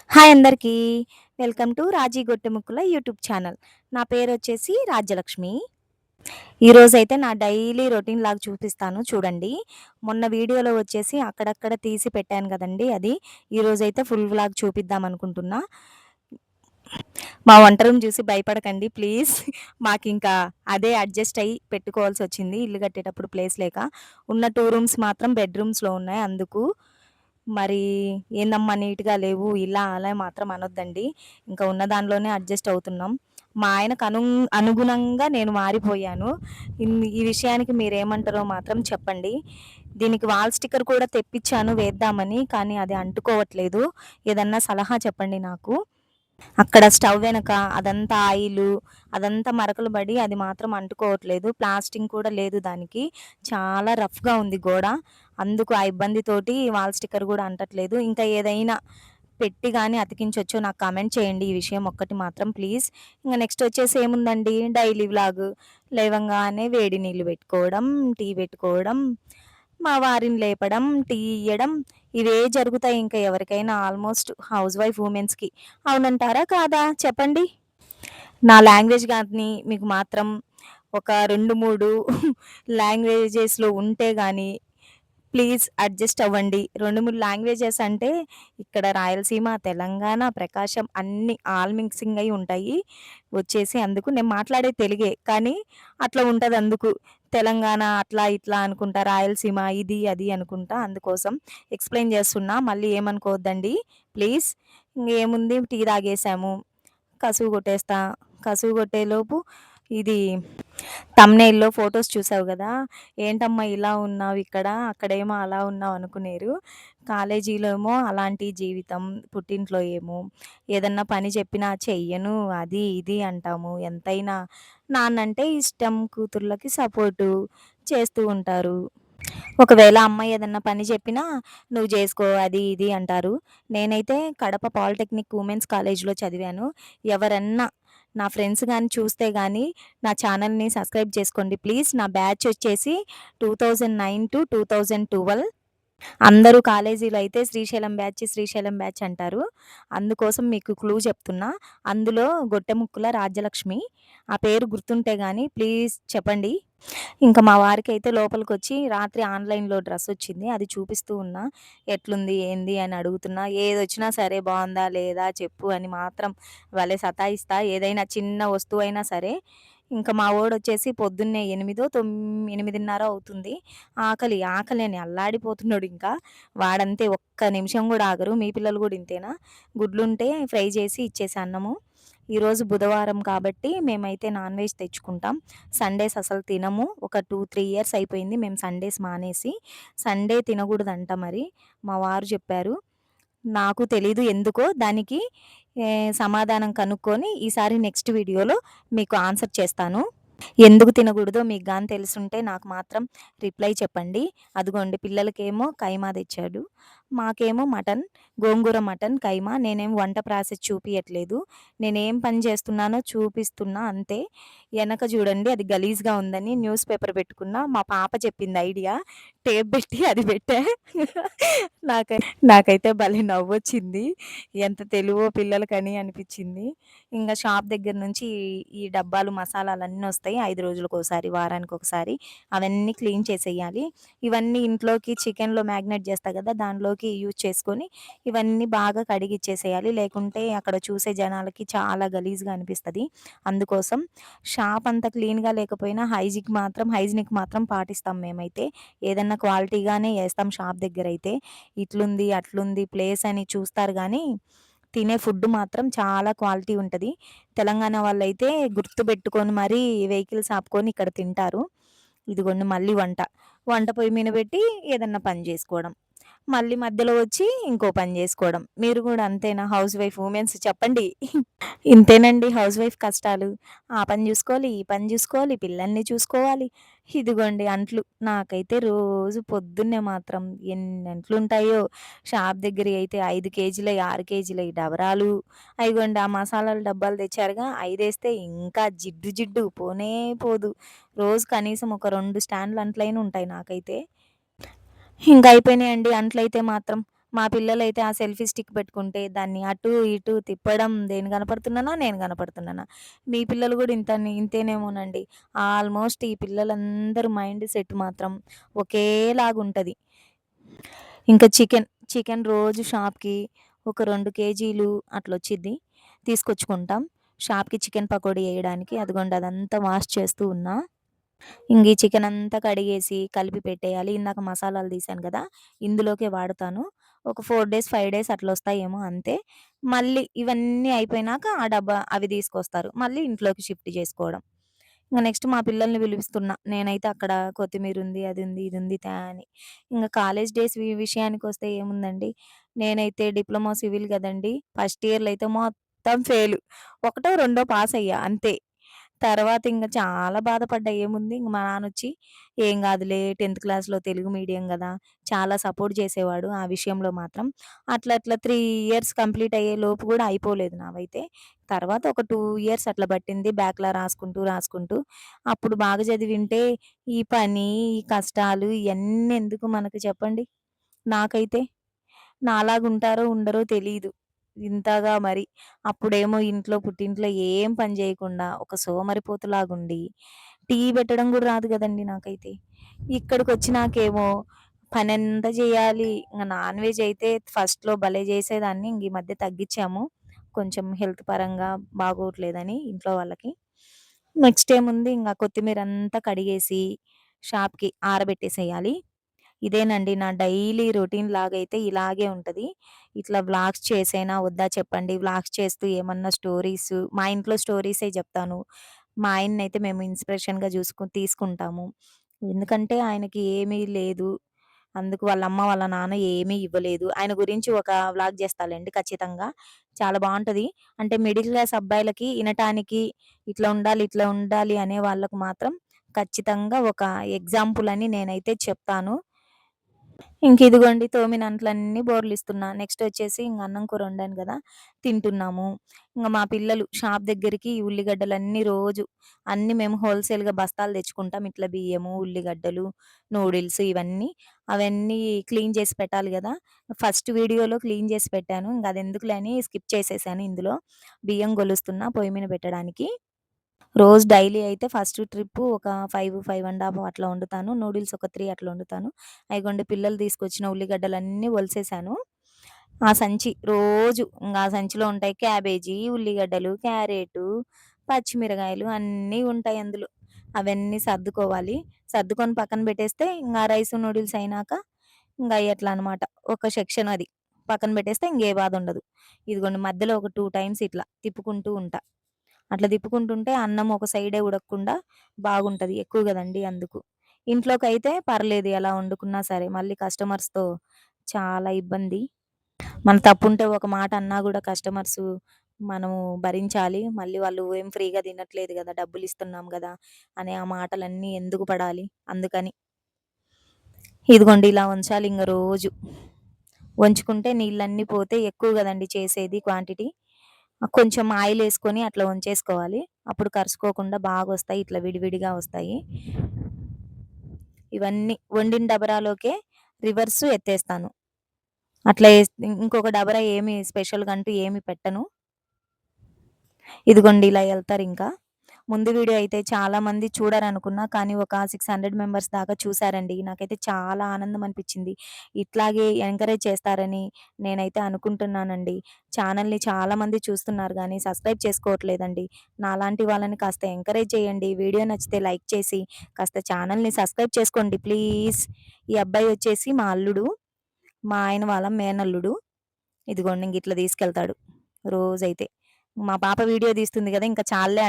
Hi అందరికీ. Welcome to Raji Gottemukkala YouTube channel. నా పేరొచ్చేసి రాజ్యలక్ష్మి. ఈరోజైతే నా డైలీ రొటీన్ లాగా చూపిస్తాను చూడండి. మొన్న వీడియోలో వచ్చేసి అక్కడక్కడ తీసి పెట్టాను గదండీ అది. ఈరోజైతే ఫుల్ వ్లాగ్ చూపిద్దాం అనుకుంటున్నా. మా వంట రూమ్ చూసి భయపడకండి ప్లీజ్. మాకింకా అదే అడ్జస్ట్ అయ్యి పెట్టుకోవాల్సొచ్చింది ఇల్లు కట్టేటప్పుడు ప్లేస్ లేక. ఉన్న 2 రూమ్స్ మాత్రం బెడ్‌రూమ్స్‌లో ఉన్నాయి అందుకు. మరి ఏందమ్మా నీట్‌గా లేవు ఇలా అలా మాత్రం అనొద్దండి. ఇంకా ఉన్న దానిలోనే అడ్జస్ట్ అవుతున్నాం. మా ఆయనకు అనుగుణంగా నేను మారిపోయాను. ఈ విషయానికి మీరేమంటారో మాత్రం చెప్పండి. దీనికి వాల్ స్టిక్కర్ కూడా తెప్పిచ్చాను వేద్దామని. కానీ అది అంటుకోవట్లేదు. ఏదన్నా సలహా చెప్పండి నాకు. అక్కడ స్టవ్ వెనక అదంతా ఆయిలు, అదంతా మరకలు పడి అది మాత్రం అంటుకోవట్లేదు. ప్లాస్టింగ్ కూడా లేదు దానికి. చాలా రఫ్‌గా ఉంది గోడ. అందుకు ఆ ఇబ్బందితోటి వాల్ స్టిక్కర్ గూడా అంటట్లేదు. ఇంకా ఏదైనా పెట్టి గాని అతికించొచ్చో నాకు కామెంట్ చేయండి ఈ విషయం ఒక్కటి మాత్రం ప్లీజ్. ఇంక నెక్స్ట్ వచ్చేసి ఏముందండి డైలీ వ్లాగ్. లేవంగానే వేడి నీళ్ళు పెట్టుకోవడం, టీ పెట్టుకోవడం, మా వారిని లేపడం, టీ ఇయ్యడం ఇవే జరుగుతాయి ఇంకా ఎవరికైనా ఆల్మోస్ట్ హౌస్ వైఫ్ వుమెన్స్‌కి. అవునంటారా? కాదా? చెప్పండి. నా లాంగ్వేజ్ గాని మీకు మాత్రం ఒక 2, 3 లాంగ్వేజెస్‌లో ఉంటే గాని ప్లీజ్ అడ్జస్ట్ అవ్వండి. 2, 3 లాంగ్వేజెస్ అంటే ఇక్కడ రాయలసీమ, తెలంగాణ, ప్రకాశం అన్నీ ఆల్ మిక్సింగ్ అయ్యి ఉంటాయి. వచ్చేసి అందుకు నేను మాట్లాడేది తెలుగే. కానీ అట్లా ఉంటదందుకు. తెలంగాణ అట్లా ఇట్లా అనుకుంటా, రాయలసీమ ఇది, అది అనుకుంటా అందుకోసం ఎక్స్‌ప్లెయిన్ చేస్తున్నా. మళ్ళీ ఏమనుకోవద్దండి ప్లీజ్. ఇంగేముంది టీ తాగేసాము. కసువు కొట్టేస్తా. కసువు కొట్టేలోపు ఇది థంబ్‌నెయిల్‌లో ఫోటోస్ చూసావు గదా! ఏంటమ్మా ఇలా ఉన్నావిక్కడ, అక్కడేమో అలా ఉన్నావు అనుకునేరు. కాలేజీలో ఏమో అలాంటి జీవితం, పుట్టింట్లో ఏమో ఏదన్నా పని చెప్పినా చెయ్యను అది ఇది అంటాము. ఎంతైనా నాన్నంటే ఇష్టం, కూతుర్లకి సపోర్టు చేస్తూ ఉంటారు. ఒకవేళ అమ్మ ఏదన్నా పని చెప్పినా, "నువ్వు జేసుకో" అది ఇది అంటారు. నేనైతే కడప పాలిటెక్నిక్ ఉమెన్స్ కాలేజ్‌లో చదివాను. ఎవరన్నా నా ఫ్రెండ్స్ గాని చూస్తే గాని నా ఛానల్‌ని సబ్స్క్రైబ్ చేసుకోండి ప్లీజ్. నా బ్యాచ్ వచ్చేసి 2009-2012. అందరూ కాలేజీలో అయితే శ్రీశైలం బ్యాచ్ అంటారు. అందుకోసం మీకు క్లూ చెప్తున్నా. అందులో గొట్టెముక్కల రాజ్యలక్ష్మి. ఆ పేరు గుర్తుంటే గాని ప్లీజ్ చెప్పండి. ఇంక మా వారికైతే లోపలికొచ్చి రాత్రి ఆన్‌లైన్‌లో డ్రెసొచ్చింది. అది చూపిస్తూ ఉన్నా. ఎట్లుంది? ఏంది? అని అడుగుతున్నా. ఏదొచ్చినా సరే బావుందా? లేదా? చెప్పు అని మాత్రం భలే సతాయిస్తా. ఏదైనా చిన్న వస్తువైనా సరే. ఇంక మా వోడొచ్చేసి పొద్దున్నే 8:30 అవుతుంది. ఆకలి అని అల్లాడిపోతున్నాడింకా. వాడంతే ఒక్క నిమిషం గూడా ఆగరు. మీ పిల్లలు గూడా ఇంతేనా? గుడ్లుంటే ఫ్రై చేసి ఇచ్చేసా అన్నము. ఈరోజు బుధవారం కాబట్టి మేమైతే నాన్ వెజ్ తెచ్చుకుంటాం. సండేస్ అసలు తినము. ఒక 2, 3 ఇయర్స్ అయిపోయింది మేము సండేస్ మానేసి. సండే తినగూడదంట మరి. మా వారు చెప్పారు. నాకు తెలీదు ఎందుకో దానికి సమాధానం కనుక్కొని ఈసారి నెక్స్ట్ వీడియోలో మీకు ఆన్సర్ చేస్తాను. ఎందుకు తినగూడదో మీకు గాని తెలిసుంటే నాకు మాత్రం రిప్లై చెప్పండి. అదిగోండి పిల్లలకేమో కైమా తెచ్చాడు. మాకేమో మటన్, గోంగూర మటన్, కైమా. నేనేం వంట ప్రాసెస్ చూపియట్లేదు. నేనేం పని చేస్తున్నానో చూపిస్తున్నా అంతే. ఎనక చూడండి అది గలీజ్‌గా ఉందని న్యూస్ పేపర్ పెట్టుకున్నా. మా పాప చెప్పింది ఐడియా. టేప్ పెట్టి అది పెట్టా. నాకై నాకైతే భలే నవ్వొచ్చింది. ఎంత తెలివో పిల్లలకని అనిపిచ్చింది. ఇంగ షాప్ దగ్గర నుంచి ఈ డబ్బాలు మసాలాలన్నీ ఒస్తాయి. 5 రోజులకోసారి, వారానికొకసారి. అవన్నీ క్లీన్ చేసేయాలి. ఇవన్నీ ఇంట్లోకి చికెన్‌లో మ్యాగ్నేట్ జేస్తా గదా! దానిలోకి యూజ్ చేసుకొని ఇవన్నీ బాగా కడిగిచ్చేసేయాలి. లేకుంటే అక్కడ చూసే జనాలకి చాలా గలీజ్‌గా అనిపిస్తది. అందుకోసం షాప్ అంతా క్లీన్‌గా లేకపోయినా హైజీనిక్ మాత్రం పాటిస్తాం మేమైతే. ఏదన్నా క్వాలిటీగానే ఏస్తాం షాప్ దగ్గరైతే. ఇట్లుంది, అట్లుంది ప్లేస్ అని చూస్తారు గానీ తినే ఫుడ్ మాత్రం చాలా క్వాలిటీ ఉంటది. తెలంగాణ వాళ్ళైతే గుర్తుబెట్టుకొని మరీ వెహికల్స్ ఆపుకొని ఇక్కడ తింటారు. ఇదిగోండి మళ్ళీ వంట. వంట పొయ్యి మీద పెట్టి ఏదన్నా పని జేసుకోవడం. మళ్ళీ మధ్యలో వచ్చి ఇంకో పని జేసుకోవడం. మీరు గూడా అంతేనా హౌస్ వైఫ్ వుమెన్స్ చెప్పండి. ఇంతేనండి హౌస్ వైఫ్ కష్టాలు. ఆ పని జూసుకోవాలి, ఈ పని జూసుకోవాలి, పిల్లల్ని చూసుకోవాలి. ఇదిగోండి అంట్లు. నాకైతే రోజు పొద్దున్నే మాత్రం ఎన్నంట్లుంటాయో. షాప్ దగ్గరియి అయితే 5 కేజీలయి, 6 కేజీలయి డబరాలు. అయిగోండి ఆ మసాలాల డబ్బాలు తెచ్చారుగా, అయి ఇంకా జిడ్డు జిడ్డు పోనే పోదు. రోజు కనీసం ఒక 2 స్టాండ్‌లు అంట్లైనా ఉంటాయి నాకైతే. ఇంక అయిపోయినాయండి అంట్లయితే మాత్రం. మా పిల్లలైతే ఆ సెల్ఫీ స్టిక్ పెట్టుకుంటే దాన్ని అటు, ఇటు తిప్పడం నేను కనపడుతున్నానా? నేను కనపడుతున్నానా? మీ పిల్లలు గూడా ఇంతేనేమోనండి. ఆల్మోస్ట్ ఈ పిల్లలందరూ మైండ్ సెట్ మాత్రం ఒకేలాగుంటది. ఇంకా చికెన్ రోజు షాప్‌కి ఒక 2 కేజీలు అట్లొచ్చిద్ది. తీసుకొచ్చుకుంటాం. షాప్‌కి చికెన్ పకోడీ ఎయడానికి. అదిగోండి అదంతా వాష్ చేస్తూ ఉన్నా. ఈ చికెనంతా కడిగేసి, కలిపి పెట్టేయాలి. ఇందాక మసాలాలు తీశాను గదా! ఇందులోకే వాడతాను. ఒక 4 డేస్, 5 డేస్ అట్లొస్తాయేమో అంతే. మళ్ళీ ఇవన్నీ అయిపోయినాక ఆ డబ్బా అవి తీసుకొస్తారు. మళ్ళీ ఇంట్లోకి షిఫ్ట్ జేసుకోవడం. నెక్స్ట్ మా పిల్లల్ని పిలిపిస్తున్నా. నేనైతే అక్కడ కొత్తిమీరుంది, అదుంది, ఇదుంది తే అని. కాలేజ్ డేస్ విషయానికొస్తే ఏముందండి, నేనైతే డిప్లొమా సివిల్ గదండీ! ఫస్ట్ ఇయర్‌లో అయితే మొత్తం ఫెయిలు. ఒకటో, రెండో పాసయ్యా అంతే. తర్వాత చాలా బాధపడ్డా. ఏముంది మా నాన్నొచ్చి, "ఏం గాదులే 10థ్ క్లాస్‌లో తెలుగు మీడియం గదా!" చాలా సపోర్ట్ చేసేవాడు ఆ విషయంలో మాత్రం. అట్లా 3 ఇయర్స్ కంప్లీట్ అయ్యే లోపు గూడా అయిపోలేదు నావైతే. తర్వాత ఒక 2 ఇయర్స్ అట్లా పట్టింది బ్యాక్‌లా రాసుకుంటూ. అప్పుడు బాగా చదివింటే ఈ పని, ఈ కష్టాలు ఇయన్నీ ఎందుకు మనకు చెప్పండి? నాకైతే. నాలాగుంటారో ఉండరో తెలీదు. ఇంతగా మరి. అప్పుడేమో పుట్టింట్లో ఏం పని జేయకుండా ఒక సోమరిపోతులాగుండి, టీ పెట్టడం గూడా రాదు గదండీ నాకైతే. ఇక్కడికొచ్చినాకేమో పనంతా జేయాలి. నాన్ వెజ్ అయితే ఫస్ట్‌లో భలే జేసేదాన్ని. ఈ మధ్య తగ్గిచ్చాము. కొంచెం హెల్త్ పరంగా బాగోట్లేదని ఇంట్లో వాళ్ళకి. నెక్స్ట్ ఏముంది కొత్తిమీరంతా కడిగేసి షాప్‌కి ఆరబెట్టేసేయాలి. ఇదేనండి నా డైలీ రొటీన్ లాగైతే ఇలాగే ఉంటది. ఇట్లా వ్లాగ్స్ చేసేనా వద్దా చెప్పండి? వ్లాగ్స్ చేస్తూ ఏమన్నా మా ఇంట్లో స్టోరీసే జెప్తాను. మా ఆయన్నయితే మేము ఇన్‌స్పిరేషన్‌గా తీసుకుంటాము. ఎందుకంటే ఆయనకి ఏమీ లేదు. అందుకు వాళ్ళ అమ్మ, వాళ్ళ నాన్న ఏమీ ఇవ్వలేదు. ఆయన గురించి ఒక వ్లాగ్ జేస్తాలెండి ఖచ్చితంగా. చాలా బావుంటది. అంటే మిడిల్ క్లాస్ అబ్బాయిలకి ఇనటానికి ఇట్లా ఉండాలి అనే వాళ్ళకి మాత్రం ఖచ్చితంగా ఒక ఎగ్జాంపుల్ అని నేనైతే చెప్తాను. ఇదిగోండి తోమిన అంట్లన్నీ బోర్లిస్తున్నా. నెక్స్టొచ్చేసి అన్నం, కూర వండాను గదా! తింటున్నాము. మా పిల్లలు షాప్ దగ్గరికి ఈ ఉల్లిగడ్డలన్నీ రోజు అన్నీ మేము హోల్‌సేల్‌గా బస్తాలు తెచ్చుకుంటాం. ఇట్లా బియ్యము, ఉల్లిగడ్డలు, నూడిల్స్ ఇవన్నీ. అవన్నీ క్లీన్ చేసి పెట్టాలి గదా! ఫస్ట్ వీడియోలో క్లీన్ చేసి పెట్టాను. అదెందుకులే అని స్కిప్ చేసేసాను ఇందులో. బియ్యం గొలుస్తున్నా పొయ్యి మీద పెట్టడానికి. రోజు డైలీ అయితే ఫస్ట్ ట్రిప్పు ఒక 5, 5 ½ అట్లా వండుతాను. నూడిల్స్ ఒక 3 అట్లా వండుతాను. అయిగోండి పిల్లలు తీసుకొచ్చిన ఉల్లిగడ్డలన్నీ ఒలిసేసాను. ఆ సంచి రోజు ఆ సంచిలో ఉంటాయి క్యాబేజీ, ఉల్లిగడ్డలు, క్యారెటు, పచ్చిమిరగాయలు అన్నీ ఉంటాయి అందులో. అవన్నీ సర్దుకోవాలి. సర్దుకొని పక్కన పెట్టేస్తే రైసు, నూడిల్స్ అయినాక అయ్యట్లా అనమాట. ఒక సెక్షన్ అది. పక్కన పెట్టేస్తే ఇంగే బాధ ఉండదు. ఇదిగోండి మధ్యలో ఒక 2 టైమ్స్ ఇట్లా తిప్పుకుంటూ ఉంటా. అట్లా తిప్పుకుంటుంటే అన్నం ఒక సైడే ఉడకకుండా బాగుంటది. ఎక్కువ గదండీ అందుకు. ఇంట్లోకైతే పర్లేదు ఎలా వండుకున్నా సరే. మళ్ళీ కస్టమర్స్‌తో చాలా ఇబ్బంది. మన తప్పుంటే ఒక మాట అన్నా గూడా కస్టమర్సు మనము భరించాలి. మళ్ళీ వాళ్ళు ఏం ఫ్రీగా తినట్లేదు గదా! డబ్బులిస్తున్నాం గదా! అనే ఆ మాటలన్నీ ఎందుకు పడాలి? అందుకని. ఇదిగోండి ఇలా ఉంచాలి రోజు. వంచుకుంటే నీళ్ళన్నీ పోతే ఎక్కువ గదండీ చేసేది క్వాంటిటీ. కొంచెం ఆయిలేసుకొని అట్లా వంచేసుకోవాలి. అప్పుడు కరుసుకోకుండా బాగొస్తాయి. ఇట్లా విడివిడిగా వస్తాయి. ఇవన్నీ వండిన డబరాలోకే రివర్సు ఎత్తేస్తాను. అట్లా ఇంకొక డబరా ఏమి స్పెషల్‌గా అంటూ ఏమి పెట్టను. ఇదిగోండి ఇలా ఎళ్తారింకా. ముందు వీడియో అయితే చాలా మంది చూడరనుకున్నా. కానీ ఒక 600 మెంబర్స్ దాకా చూసారండి. నాకైతే చాలా ఆనందం అనిపిచ్చింది. ఇట్లాగే ఎంకరేజ్ చేస్తారని నేనైతే అనుకుంటున్నానండి. ఛానల్‌ని చాలా మంది చూస్తున్నారు గానీ సబ్స్క్రైబ్ చేసుకోవట్లేదండి. నాలాంటి వాళ్ళని కాస్త ఎంకరేజ్ చేయండి. వీడియో నచ్చితే లైక్ చేసి కాస్త ఛానల్‌ని సబ్స్క్రైబ్ చేసుకోండి ప్లీజ్. ఈ అబ్బాయి వచ్చేసి మా అల్లుడు. మా ఆయన వాళ్ళ మేనల్లుడు. ఇదిగోండి ఇట్లా తీసుకెళ్తాడు రోజైతే. మా పాప వీడియో తీస్తుంది గదా! ఇంక చాల్లే